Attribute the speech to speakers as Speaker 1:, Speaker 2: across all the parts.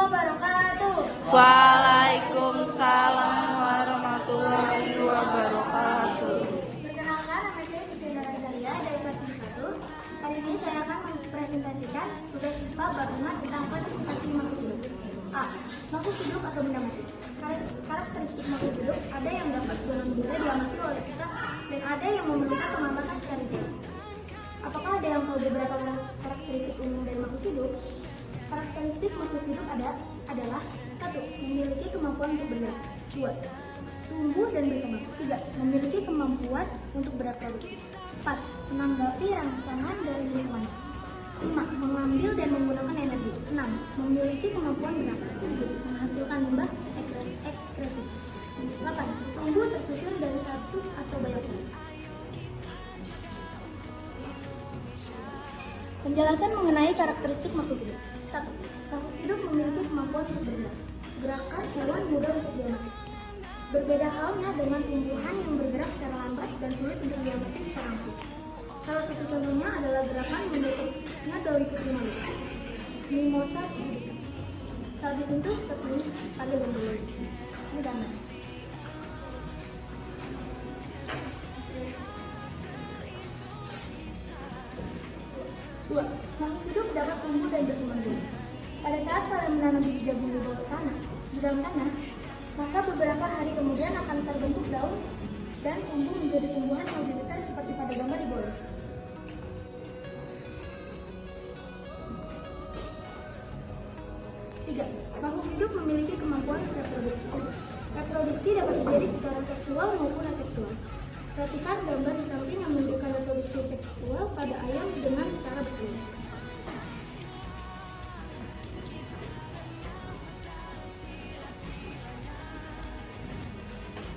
Speaker 1: wabarakatuh.
Speaker 2: Waalaikumsalam warahmatullahi wabarakatuh.
Speaker 1: Perkenalkan, nama saya Fitri Narazalia dari kelas 1. Hari ini saya akan mempresentasikan tugas IPA bab 5 tentang klasifikasi makhluk hidup. A. Makhluk hidup atau benda mati. Karakteristik makhluk hidup ada yang dapat dengan mudah diamati oleh kita dan ada yang memerlukan pengamatan secara detail. Apakah ada yang tahu beberapa karakteristik umum dari makhluk hidup? Karakteristik makhluk hidup adalah 1. Memiliki kemampuan untuk bergerak. 2. Tumbuh dan berkembang. 3. Memiliki kemampuan untuk bereproduksi. 4. Menanggapi rangsangan dari lingkungan. 5. Mengambil dan menggunakan energi. 6. Memiliki kemampuan bernapas. 7. Menghasilkan limbah ekskresi. 8. Tumbuh tersusun dari satu atau banyak sel. Penjelasan mengenai karakteristik makhluk hidup. 1. Makhluk hidup memiliki kemampuan untuk bergerak. Gerakan hewan mudah untuk diamati. Berbeda halnya dengan tumbuhan yang bergerak secara lambat dan sulit untuk diamati secara langsung. Salah satu contohnya adalah gerakan mendekatnya daun putih manis, Mimosa pudica. Saat disentuh seperti ini pada bentuk ini danas. Dua, makhluk hidup dapat tumbuh dan berkembang biak. Pada saat kalian menanam biji jagung di dalam tanah, maka beberapa hari kemudian akan terbentuk daun dan tumbuh menjadi tumbuhan yang lebih besar seperti pada gambar di bawah. 3. Makhluk hidup memiliki kemampuan reproduksi. Reproduksi dapat terjadi secara seksual maupun aseksual. Perhatikan gambar di samping yang menunjukkan reproduksi seksual pada ayam dengan cara bertelur.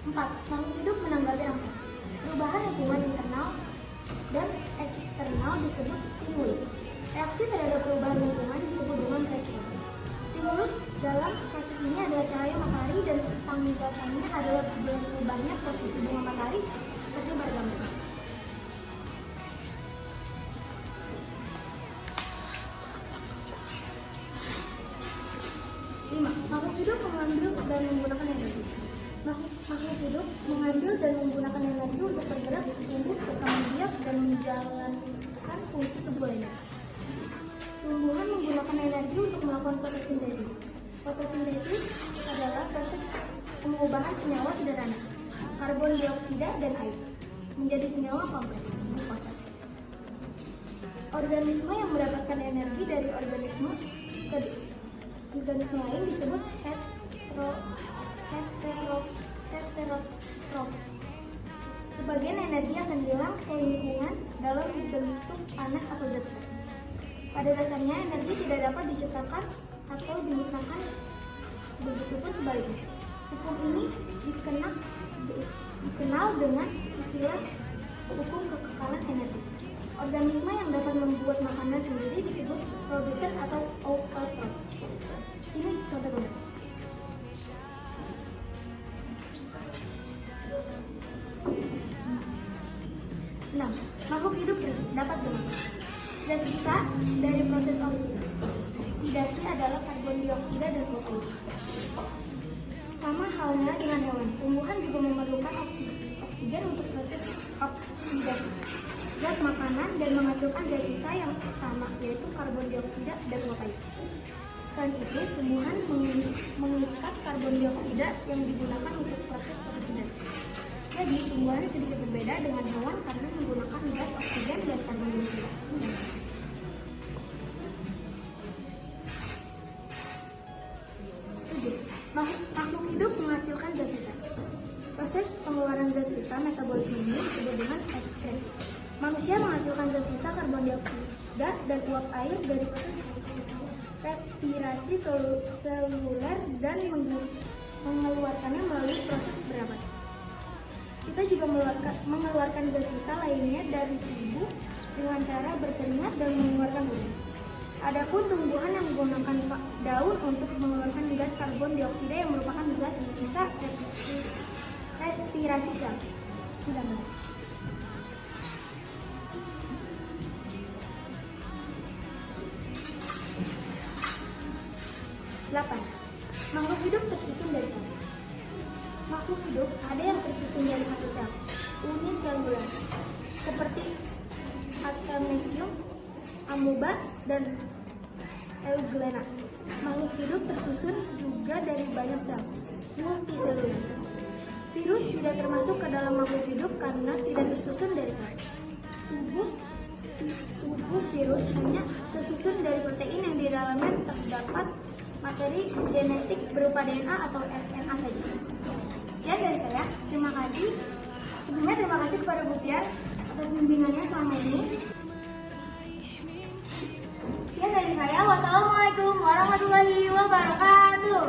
Speaker 1: 4. Makhluk hidup menanggapi rangsangan. Perubahan lingkungan internal dan eksternal disebut stimulus. Reaksi terhadap perubahan lingkungan disebut dengan respons. Stimulus dalam kasus ini adalah cahaya matahari dan tanggapannya adalah berubahnya posisi bunga matahari seperti pada gambar. 5. Makhluk hidup mengambil dan menggunakan energi. Makhluk hidup mengambil dan menggunakan energi untuk bergerak, tumbuh, berkembang biak, dan menjalankan fungsi tubuh lainnya. Tumbuhan menggunakan energi untuk melakukan fotosintesis. Fotosintesis adalah proses pengubahan senyawa sederhana, karbon dioksida dan air, menjadi senyawa kompleks, glukosa. Organisme yang mendapatkan energi dari organisme lain disebut heterotrof. Sebagian energi akan hilang ke lingkungan dalam bentuk panas atau zat. Pada dasarnya energi tidak dapat diciptakan atau dimusnahkan, begitupun sebaliknya. Hukum ini dikenal dengan istilah hukum kekekalan energi. Organisme yang dapat membuat makanan sendiri disebut produsen atau autotrof. Ini contoh gambar. 6. Makhluk hidup dapat bernafas. Zat sisa dari proses oksidasi adalah karbon dioksida dan protein. Sama halnya dengan hewan, tumbuhan juga memerlukan oksigen untuk proses oksidasi zat makanan dan menghasilkan zat sisa yang sama, yaitu karbon dioksida dan protein. Selain itu, tumbuhan mengikat karbon dioksida yang digunakan untuk proses oksidasi. Jadi, tumbuhan sedikit berbeda dengan hewan karena menggunakan gas oksigen dan karbon dioksida. 7. Makhluk hidup menghasilkan zat sisa. Proses pengeluaran zat sisa metabolisme ini disebut dengan ekskresi. Manusia menghasilkan zat sisa karbon dioksida dan uap air dari proses respirasi seluler dan mengeluarkannya melalui proses bernapas. Kita juga mengeluarkan zat sisa lainnya dari tubuh dengan cara berkeringat dan mengeluarkan udara. Adapun tumbuhan yang menggunakan daun untuk mengeluarkan gas karbon dioksida yang merupakan zat sisa respirasi sel. 8. Makhluk hidup tersusun dari sel. Makhluk hidup ada yang tersusun dari satu sel, uniselular, seperti Artemisium, amoeba, dan Euglena. Makhluk hidup tersusun juga dari banyak sel, multiselular. Virus tidak termasuk ke dalam makhluk hidup karena tidak tersusun dari sel. Tubuh virus hanya tersusun dari protein yang di dalamnya terdapat materi genetik berupa DNA atau RNA saja. Sekian dari saya. Terima kasih. Sebelumnya terima kasih kepada Bu Tiar atas bimbingannya selama ini. Sekian dari saya. Wassalamualaikum warahmatullahi wabarakatuh.